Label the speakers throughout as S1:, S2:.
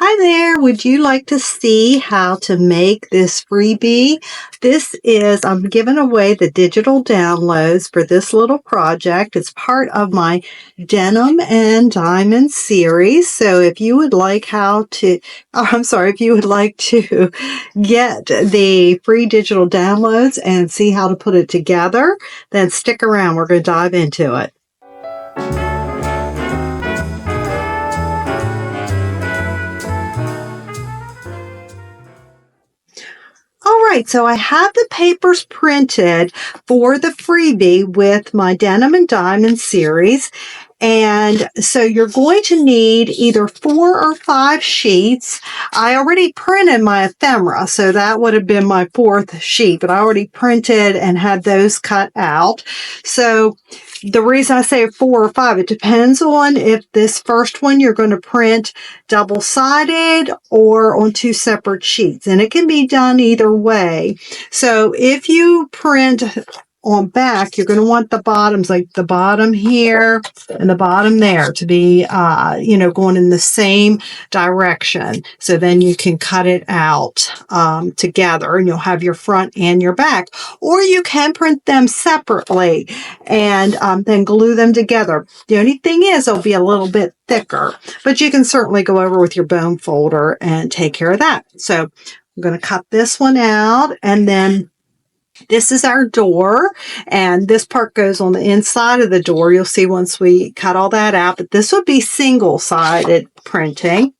S1: Hi there, would you like to see how to make this freebie? I'm giving away the digital downloads for this little project. It's part of my Denim and Diamond series. So if you would like if you would like to get the free digital downloads and see how to put it together, then stick around. We're going to dive into it. All right, so I have the papers printed for the freebie with my Denim and Diamond series. And so you're going to need either 4 or 5 sheets. I already printed my ephemera, so that would have been my 4th sheet, but I already printed and had those cut out. So the reason I say 4 or 5, it depends on if this first one you're going to print double-sided or on 2 separate sheets, and it can be done either way. So if you print on back, you're going to want the bottoms, like the bottom here and the bottom there, to be, going in the same direction. So then you can cut it out together, and you'll have your front and your back. Or you can print them separately and then glue them together. The only thing is they'll be a little bit thicker, but you can certainly go over with your bone folder and take care of that. So I'm going to cut this one out, and then this is our door, and this part goes on the inside of the door. You'll see once we cut all that out, but this would be single-sided printing.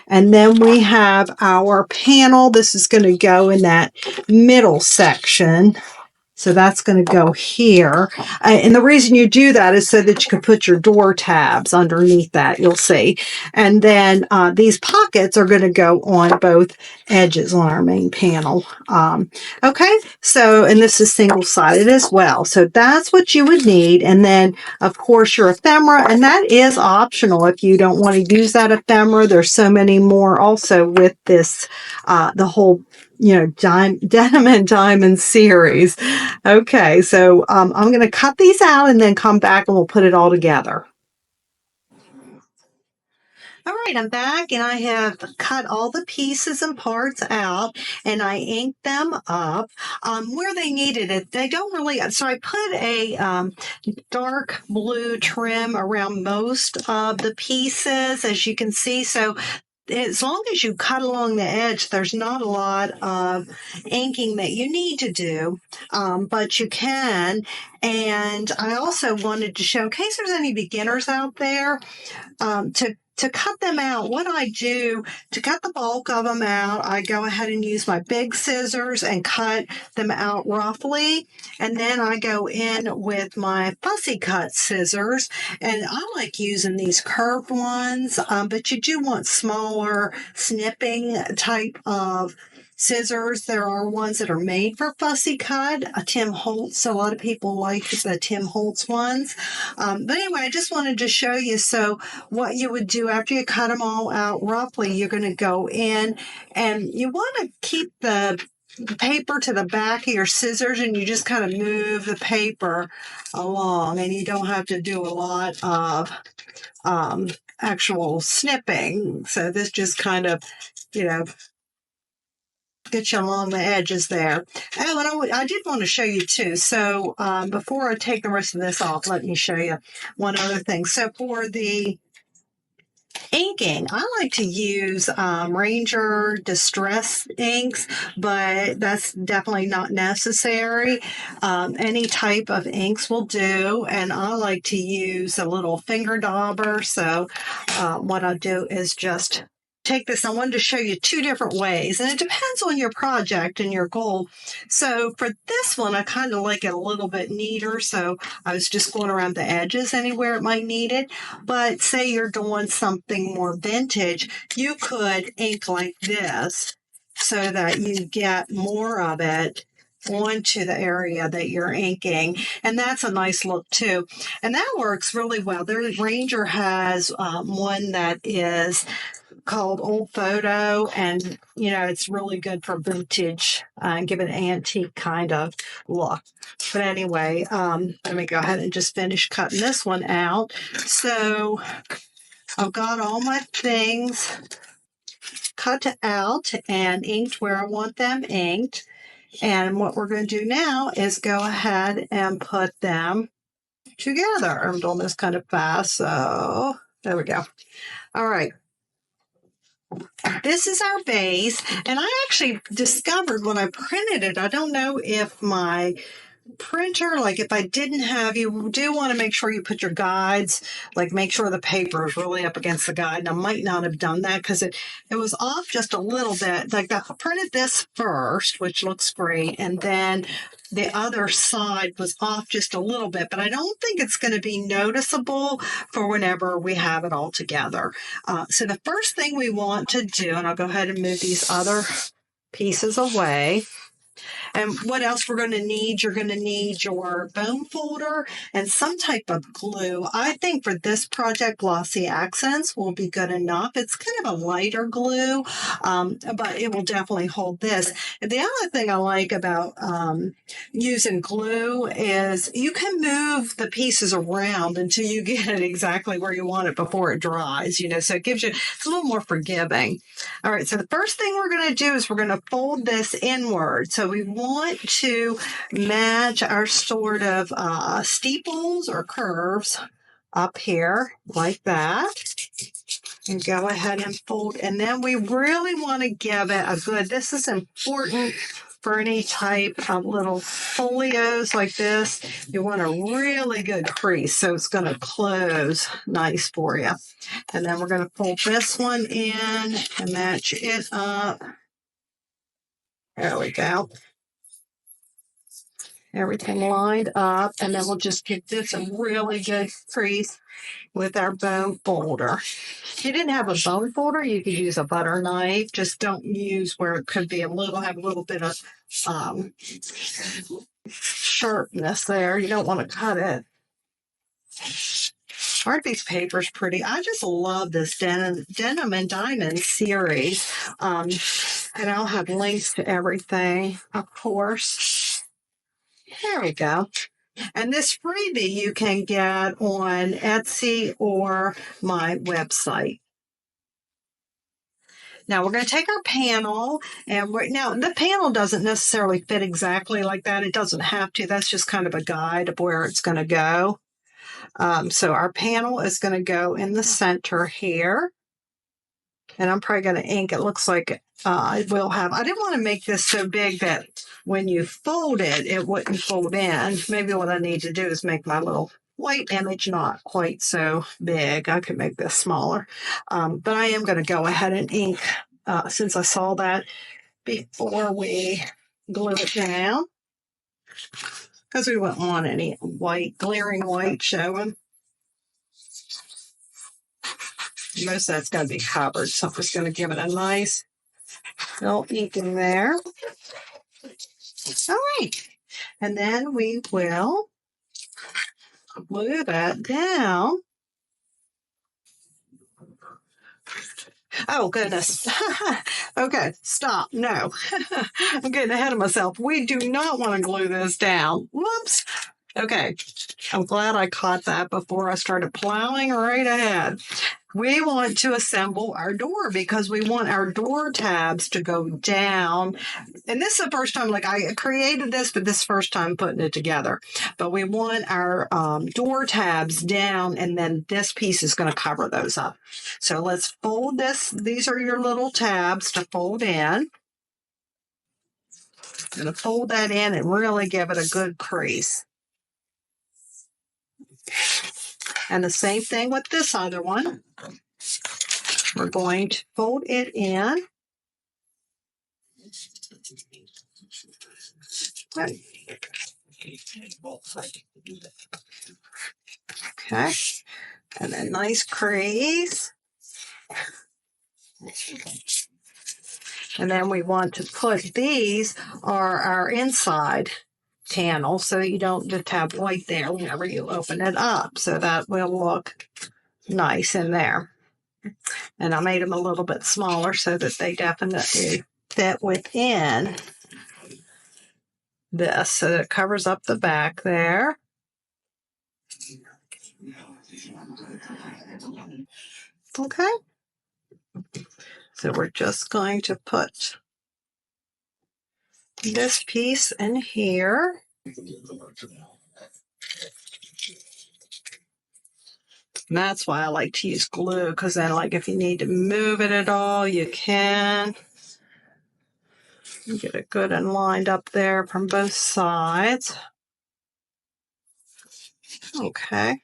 S1: And then we have our panel. This is going to go in that middle section. So that's going to go here. And the reason you do that is so that you can put your door tabs underneath that, you'll see. And then these pockets are going to go on both edges on our main panel. Okay, so, and this is single-sided as well. So that's what you would need. And then, of course, your ephemera, and that is optional if you don't want to use that ephemera. There's so many more also with this, the whole Denim and Diamond series. Okay, so I'm going to cut these out and then come back and we'll put it all together. All right, I'm back and I have cut all the pieces and parts out, and I inked them up where they needed it. They don't really, so I put a dark blue trim around most of the pieces, as you can see. So as long as you cut along the edge, there's not a lot of inking that you need to do, but you can. And I also wanted to show, in case there's any beginners out there, to cut them out, what I do to cut the bulk of them out, I go ahead and use my big scissors and cut them out roughly. And then I go in with my fussy cut scissors. And I like using these curved ones, but you do want smaller snipping type of scissors. There are ones that are made for fussy cut, a Tim Holtz. A lot of people like the Tim Holtz ones. But anyway, I just wanted to show you. So what you would do after you cut them all out roughly, you're going to go in and you want to keep the paper to the back of your scissors, and you just kind of move the paper along, and you don't have to do a lot of actual snipping. So this just kind of, get you along the edges there. Oh, and I did want to show you too. So before I take the rest of this off, let me show you one other thing. So for the inking, I like to use Ranger Distress inks, but that's definitely not necessary. Any type of inks will do, and I like to use a little finger dauber. So what I do is just take this. I wanted to show you 2 different ways, and it depends on your project and your goal. So for this one, I kind of like it a little bit neater, so I was just going around the edges anywhere it might need it. But say you're doing something more vintage, you could ink like this so that you get more of it onto the area that you're inking, and that's a nice look too, and that works really well. Ranger has one that is called Old Photo, and it's really good for vintage and give it an antique kind of look. But anyway, let me go ahead and just finish cutting this one out. So I've got all my things cut out and inked where I want them inked. And what we're going to do now is go ahead and put them together. I'm doing this kind of fast, so there we go. All right. This is our base, and I actually discovered when I printed it, I don't know if my printer, like if I didn't have, you do want to make sure you put your guides, like make sure the paper is really up against the guide. And I might not have done that because it was off just a little bit. Like I printed this first, which looks great, and then the other side was off just a little bit, but I don't think it's going to be noticeable for whenever we have it all together. So the first thing we want to do, and I'll go ahead and move these other pieces away. And what else we're going to need? You're going to need your bone folder and some type of glue. I think for this project, Glossy Accents will be good enough. It's kind of a lighter glue, but it will definitely hold this. And the other thing I like about using glue is you can move the pieces around until you get it exactly where you want it before it dries, so it gives you, it's a little more forgiving. All right, so the first thing we're going to do is we're going to fold this inward. So we want to match our sort of steeples or curves up here like that. And go ahead and fold. And then we really want to give it a good, this is important for any type of little folios like this. You want a really good crease so it's going to close nice for you. And then we're going to fold this one in and match it up. There we go. Everything lined up. And then we'll just give this a really good crease with our bone folder. If you didn't have a bone folder, you could use a butter knife. Just don't use where it could be have a little bit of sharpness there. You don't want to cut it. Aren't these papers pretty? I just love this Denim and Diamond series. And I'll have links to everything, of course. There we go. And this freebie you can get on Etsy or my website. Now we're going to take our panel, and now the panel doesn't necessarily fit exactly like that. It doesn't have to. That's just kind of a guide of where it's going to go. So our panel is going to go in the center here. And I'm probably going to ink. It looks like it will have. I didn't want to make this so big that when you fold it, it wouldn't fold in. Maybe what I need to do is make my little white image not quite so big. I could make this smaller. But I am going to go ahead and ink since I saw that before we glue it down. Because we wouldn't want any white, glaring white showing. Most of that's going to be covered, so I'm just going to give it a nice little ink in there. All right. And then we will glue that down. Oh, goodness. Okay, stop. No. I'm getting ahead of myself. We do not want to glue this down. Whoops. Okay. I'm glad I caught that before I started plowing right ahead. We want to assemble our door because we want our door tabs to go down. And this is the first time, like I created this, but this is the first time putting it together. But we want our door tabs down, and then this piece is going to cover those up. So let's fold this. These are your little tabs to fold in. I'm going to fold that in and really give it a good crease. And the same thing with this other one. We're going to fold it in. Okay. And a nice crease. And then we want to put these are our inside panel so you don't just have white there whenever you open it up. So that will look nice in there. And I made them a little bit smaller so that they definitely fit within this. So that it covers up the back there. Okay. So we're just going to put this piece in here. And that's why I like to use glue, because then, like, if you need to move it at all, you can. Get it good and lined up there from both sides. Okay.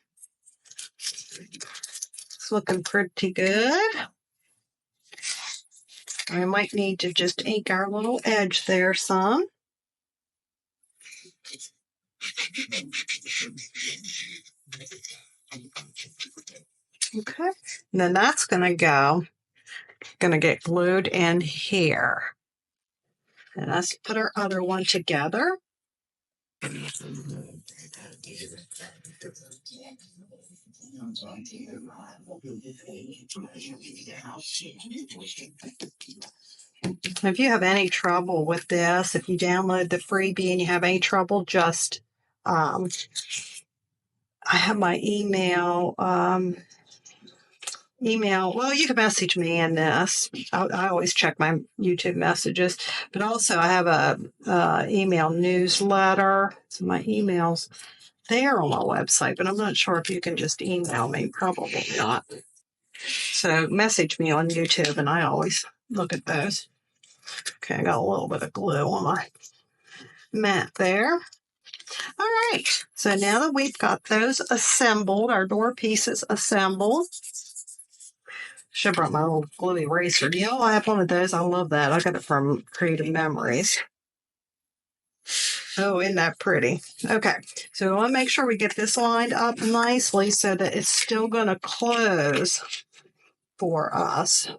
S1: It's looking pretty good. I might need to just ink our little edge there some. Okay. And then that's going to get glued in here. And let's put our other one together. If you have any trouble with this, if you download the freebie and you have any trouble, just I have my email. Well, you can message me in this. I always check my YouTube messages, but also I have a email newsletter. So my email's there on my website, but I'm not sure if you can just email me. Probably not. So message me on YouTube, and I always look at those. Okay, I got a little bit of glue on my mat there. All right, so now that we've got those assembled, our door pieces assembled, should have brought my little glue eraser. Do y'all have one of those? I love that. I got it from Creative Memories. Oh, isn't that pretty? Okay, so we want to make sure we get this lined up nicely so that it's still going to close for us.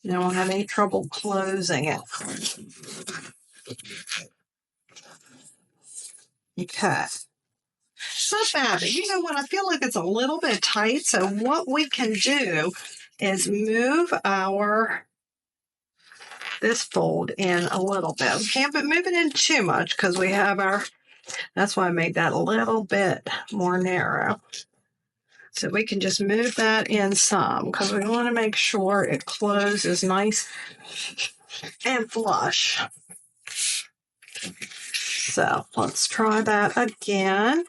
S1: You don't have any trouble closing it. Okay. It's not bad, but you know what? I feel like it's a little bit tight. So what we can do is move this fold in a little bit. We can't move it in too much because we have that's why I made that a little bit more narrow. So we can just move that in some because we want to make sure it closes nice and flush. So let's try that again.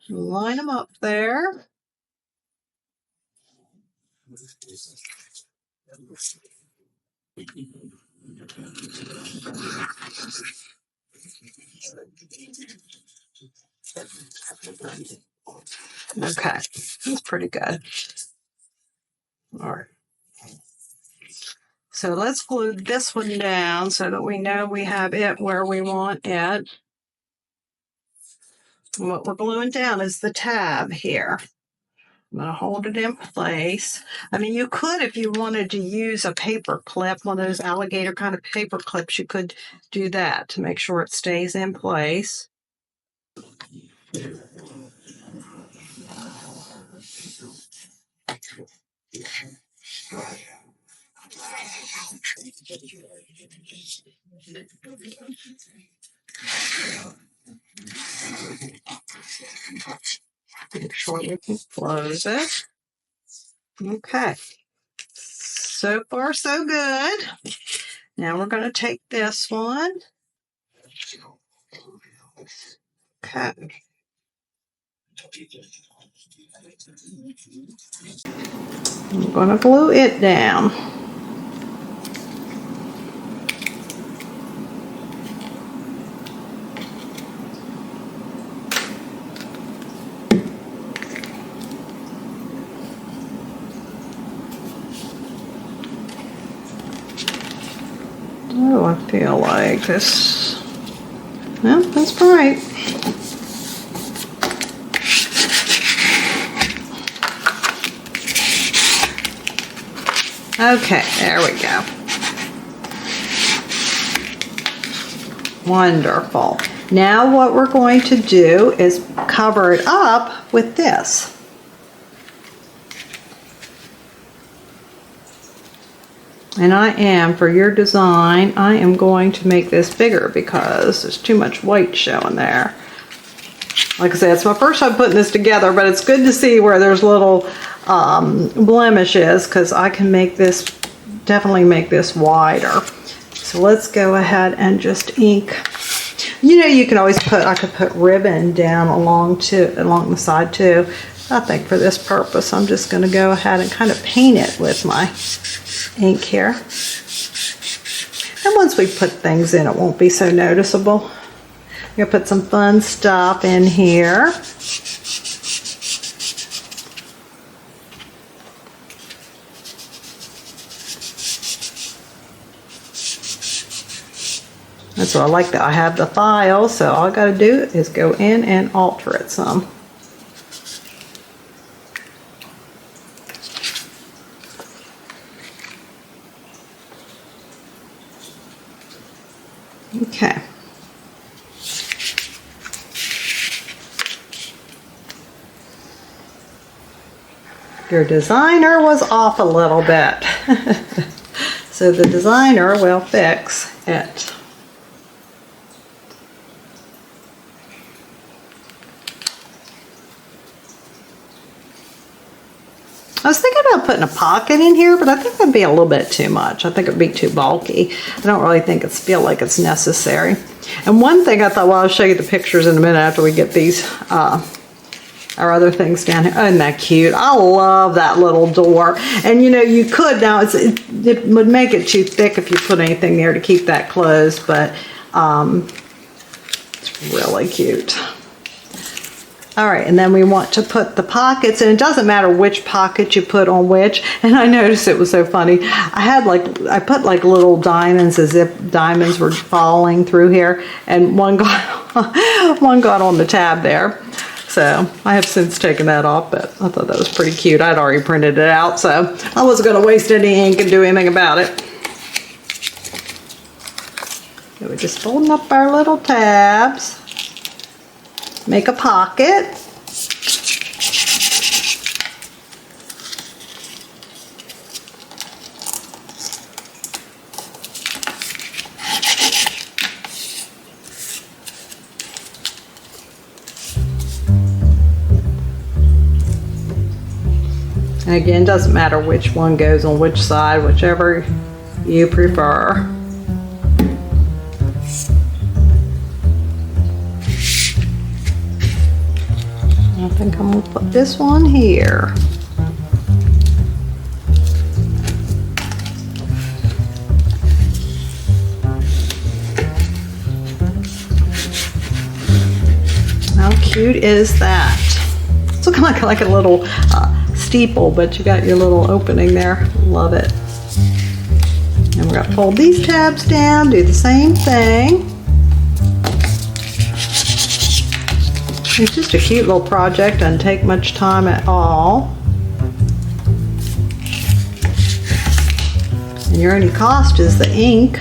S1: Line them up there. Okay, that's pretty good. All right. So let's glue this one down so that we know we have it where we want it. And what we're gluing down is the tab here. I'm going to hold it in place. I mean, you could, if you wanted to use a paper clip, one of those alligator kind of paper clips, you could do that to make sure it stays in place. Make sure we can close it. Okay. So far, so good. Now we're going to take this one. Okay. I'm going to glue it down. Oh, I feel like this. No, that's right. Okay, there we go. Wonderful. Now what we're going to do is cover it up with this. And for your design, I am going to make this bigger because there's too much white showing there. Like I said, it's my first time putting this together, but it's good to see where there's little blemishes, because I can make this, definitely make this wider. So let's go ahead and just ink. You know, you can always put, I could put ribbon down along the side too. I think for this purpose, I'm just going to go ahead and kind of paint it with my ink here. And once we put things in, it won't be so noticeable. I'm going to put some fun stuff in here. And so I like that I have the file, so all I got to do is go in and alter it some. Okay. Your designer was off a little bit. So the designer will fix it. I was thinking about putting a pocket in here, but I think that'd be a little bit too much. I think it'd be too bulky. I don't really think feel like it's necessary. And one thing I thought, well, I'll show you the pictures in a minute after we get these, our other things down here. Oh, isn't that cute? I love that little door. And you know, you could, now it would make it too thick if you put anything there to keep that closed, but it's really cute. All right, and then we want to put the pockets, and it doesn't matter which pocket you put on which. And I noticed it was so funny. I put like little diamonds as if diamonds were falling through here, and one got on the tab there. So I have since taken that off, but I thought that was pretty cute. I'd already printed it out, so I wasn't going to waste any ink and do anything about it. So we're just folding up our little tabs. Make a pocket. And again, doesn't matter which one goes on which side, whichever you prefer. I think I'm going to put this one here. How cute is that? It's looking like a little steeple, but you got your little opening there. Love it. And we're going to fold these tabs down, do the same thing. It's just a cute little project, doesn't take much time at all. And your only cost is the ink.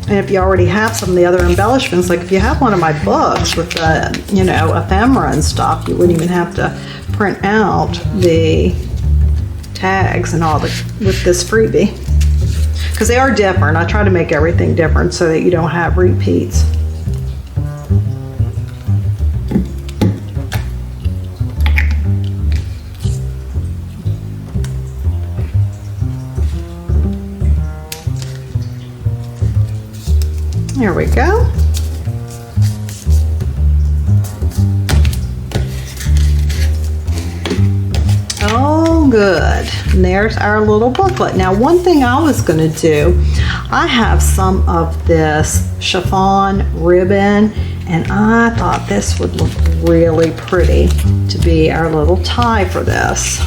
S1: And if you already have some of the other embellishments, like if you have one of my books with the, you know, ephemera and stuff, you wouldn't even have to print out the tags and all with this freebie. Because they are different. I try to make everything different so that you don't have repeats. There we go. Oh, good. And there's our little booklet. Now, one thing I was going to do, I have some of this chiffon ribbon, and I thought this would look really pretty to be our little tie for this.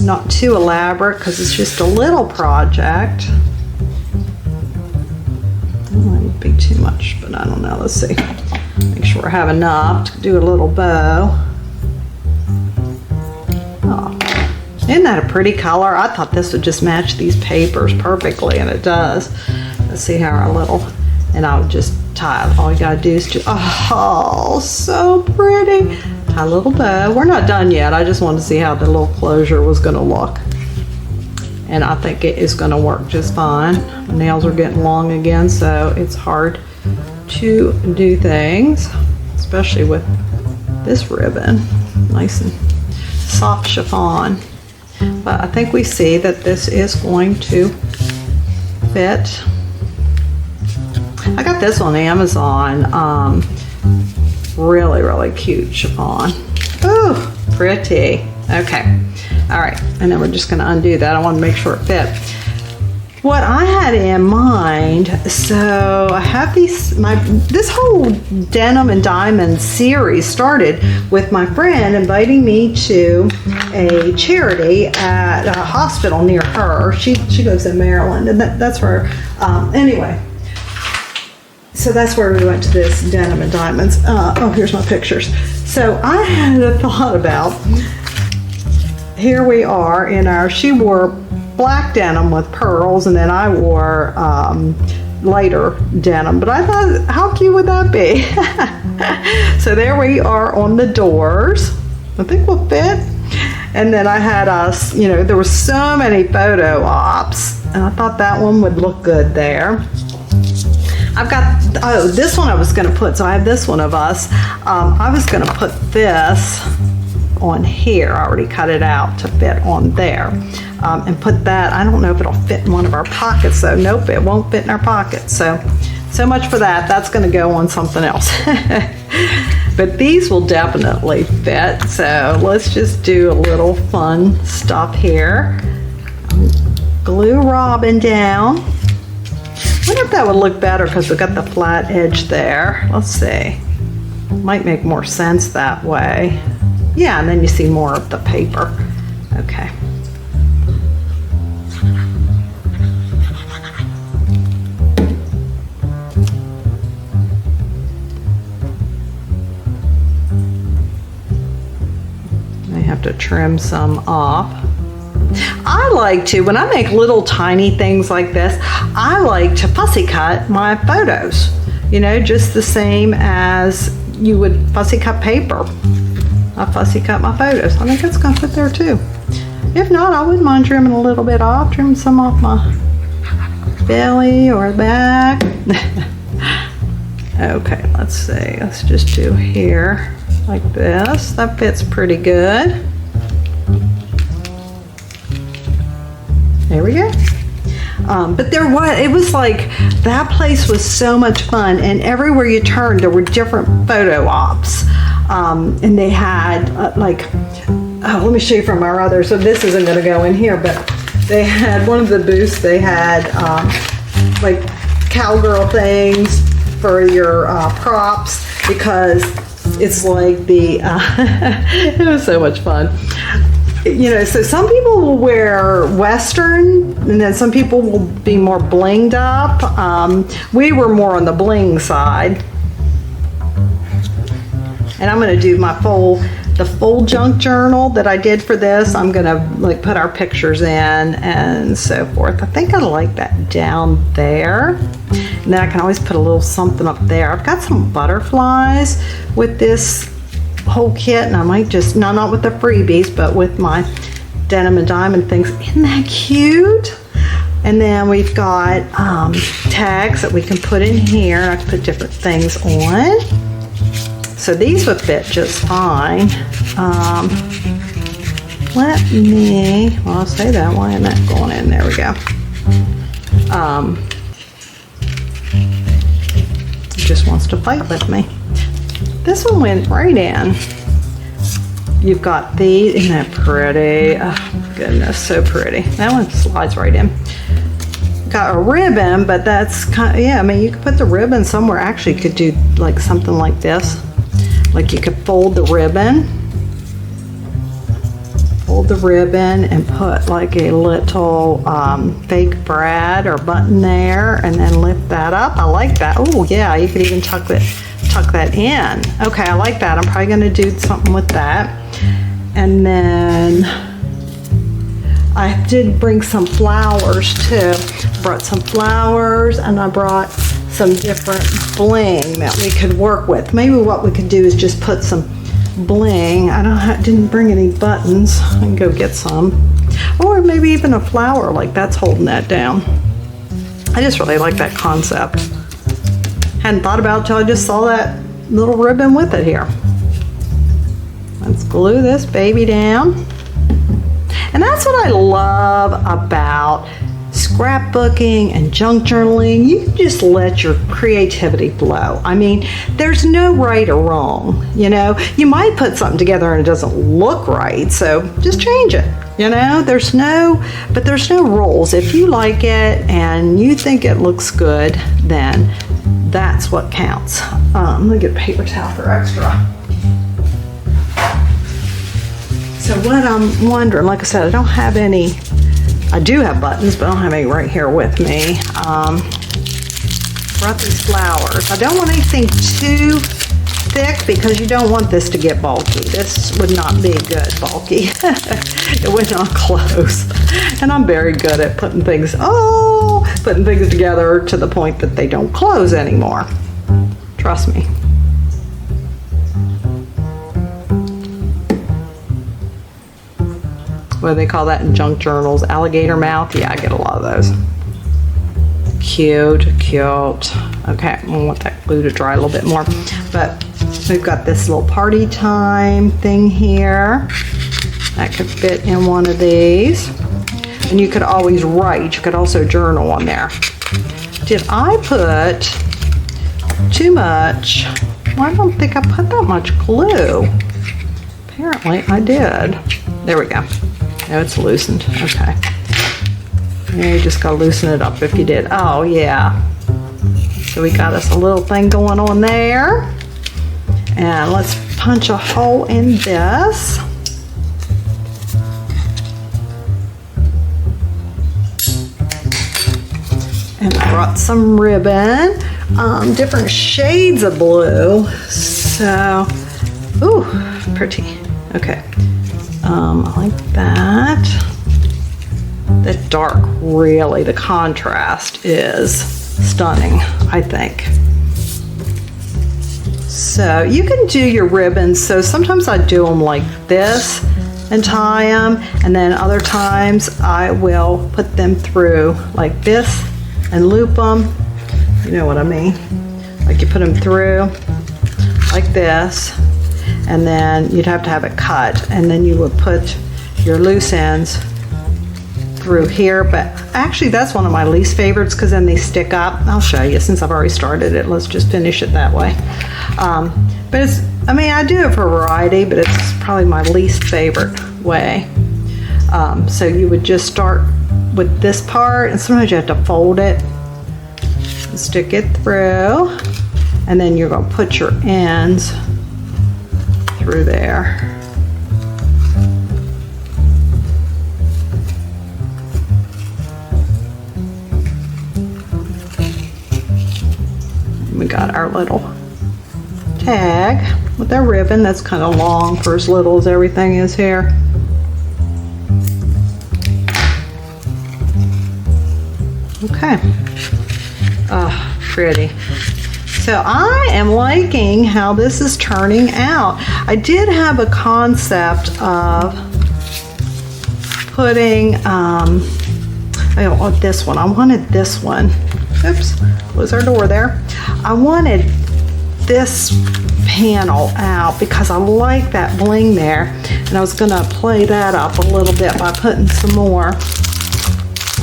S1: Not too elaborate because it's just a little project. Might be too much, but I don't know. Let's see. Make sure I have enough to do a little bow. Oh, isn't that a pretty color? I thought this would just match these papers perfectly, and it does. Let's see how our little, and I'll just tie. All you gotta do is to, oh, so pretty. Tie a little bow. We're not done yet. I just wanted to see how the little closure was gonna look. And I think it is going to work just fine. My nails are getting long again, so it's hard to do things, especially with this ribbon. Nice and soft chiffon. But I think we see that this is going to fit. I got this on Amazon. Really, really cute chiffon. Ooh, pretty. Okay. All right. And then we're just going to undo that. I want to make sure it fit. What I had in mind, so I have this whole Denim and Diamond series started with my friend inviting me to a charity at a hospital near her. She lives in Maryland, and that's where, anyway. So that's where we went to this Denim and Diamonds. Oh, here's my pictures. So I had a thought about, here we are in she wore black denim with pearls, and then I wore lighter denim. But I thought, how cute would that be? So there we are on the doors. I think we'll fit. And then I had us, there were so many photo ops, and I thought that one would look good there. I've got, this one I was going to put, so I have this one of us. I was going to put this on here. I already cut it out to fit on there. And put that, I don't know if it'll fit in one of our pockets, so nope, it won't fit in our pockets. So much for that. That's going to go on something else. But these will definitely fit. So let's just do a little fun stuff here. Glue Robin down. I wonder if that would look better because we've got the flat edge there. Let's see. Might make more sense that way. Yeah, and then you see more of the paper. Okay. I have to trim some off. I like to, when I make little tiny things like this, I like to fussy cut my photos, just the same as you would fussy cut paper. I fussy cut my photos. I think it's going to fit there too. If not, I wouldn't mind trimming a little bit off, trim some off my belly or back. Okay, let's see. Let's just do here like this. That fits pretty good. There we go. But it was like, that place was so much fun, and everywhere you turned there were different photo ops. And they had let me show you from our other, so this isn't going to go in here, but they had one of the booths, they had like cowgirl things for your props, because it's like it was so much fun. So some people will wear Western, and then some people will be more blinged up. We were more on the bling side. And I'm going to do the full junk journal that I did for this. I'm going to put our pictures in and so forth. I think I like that down there. And then I can always put a little something up there. I've got some butterflies with this whole kit, and I might just, no, not with the freebies, but with my Denim and Diamond things. Isn't that cute? And then we've got tags that we can put in here. I can put different things on. So these would fit just fine. I'll say that. Why isn't that going in? There we go. It just wants to fight with me. This one went right in. You've got these. Isn't that pretty? Oh, goodness, so pretty. That one slides right in. Got a ribbon, but that's kind of, yeah, I mean, you could put the ribbon somewhere. Actually, you could do like something like this. Like you could fold the ribbon. Fold the ribbon and put like a little fake brad or button there, and then lift that up. I like that. Oh yeah, you could even tuck that in. Okay, I like that. I'm probably going to do something with that. And then I did bring some flowers too. Brought some flowers, and I brought some different bling that we could work with. Maybe what we could do is just put some bling. Didn't bring any buttons. I can go get some. Or maybe even a flower like that's holding that down. I just really like that concept. Hadn't thought about it till I just saw that little ribbon with it here. Let's glue this baby down. And that's what I love about scrapbooking and junk journaling. You can just let your creativity flow. I mean, there's no right or wrong, you know. You might put something together and it doesn't look right, so just change it. You know, there's no rules. If you like it and you think it looks good, then that's what counts. Let me get a paper towel for extra. So what I'm wondering, like I said, I don't have any, I do have buttons, but I don't have any right here with me. Brought these flowers. I don't want anything too thick because you don't want this to get bulky. This would not be good bulky. It would not close. And I'm very good at putting things together to the point that they don't close anymore. Trust me. What do they call that in junk journals? Alligator mouth? Yeah, I get a lot of those. Cute, cute. Okay, I want that glue to dry a little bit more. But we've got this little party time thing here. That could fit in one of these. And you could always write. You could also journal on there. Did I put too much? Well, I don't think I put that much glue. Apparently I did. There we go. No, it's loosened. Okay. Yeah, you just gotta loosen it up if you did. Oh, yeah. So we got us a little thing going on there. And let's punch a hole in this. And I brought some ribbon, different shades of blue. So, ooh, pretty. Okay. I like that. The dark, really, the contrast is stunning, I think. So you can do your ribbons. So sometimes I do them like this and tie them, and then other times I will put them through like this and loop them. You know what I mean? Like you put them through like this, and then you'd have to have it cut, and then you would put your loose ends through here. But actually that's one of my least favorites because then they stick up. I'll show you since I've already started it. Let's just finish it that way. But it's, I mean, I do it for variety, but it's probably my least favorite way. So you would just start with this part, and sometimes you have to fold it and stick it through, and then you're going to put your ends through there. We got our little tag with our ribbon. That's kind of long for as little as everything is here. Okay. Oh, pretty. So I am liking how this is turning out. I did have a concept of putting, I don't want this one. I wanted this one. Oops, close our door there. I wanted this panel out because I like that bling there, and I was gonna play that up a little bit by putting some more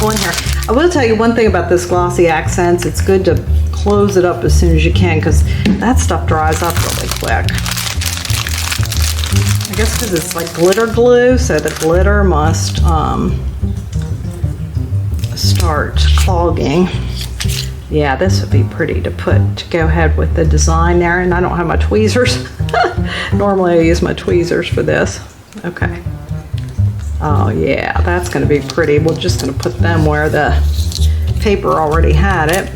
S1: on here. I will tell you one thing about this glossy accents. It's good to close it up as soon as you can because that stuff dries up really quick. I guess because it's like glitter glue, so the glitter must start clogging. Yeah, this would be pretty to go ahead with the design there, and I don't have my tweezers. Normally I use my tweezers for this. Okay. Oh yeah, that's gonna be pretty. We're just gonna put them where the paper already had it.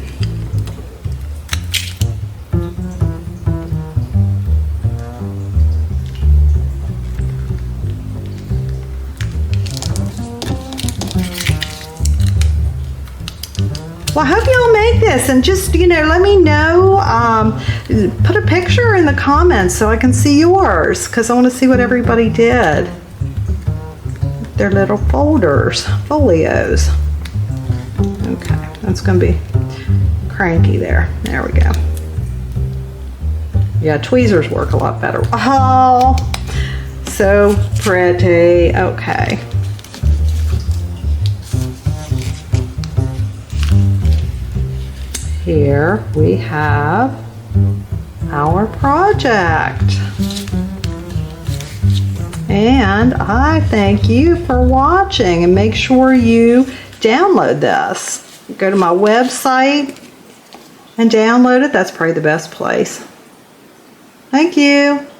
S1: Well, I hope y'all make this, and just, you know, let me know. Put a picture in the comments so I can see yours, because I want to see what everybody did. Their little folios. Okay, that's going to be cranky there. There we go. Yeah, tweezers work a lot better. Oh, so pretty. Okay. Here we have our project. And I thank you for watching, and make sure you download this. Go to my website and download it. That's probably the best place. Thank you.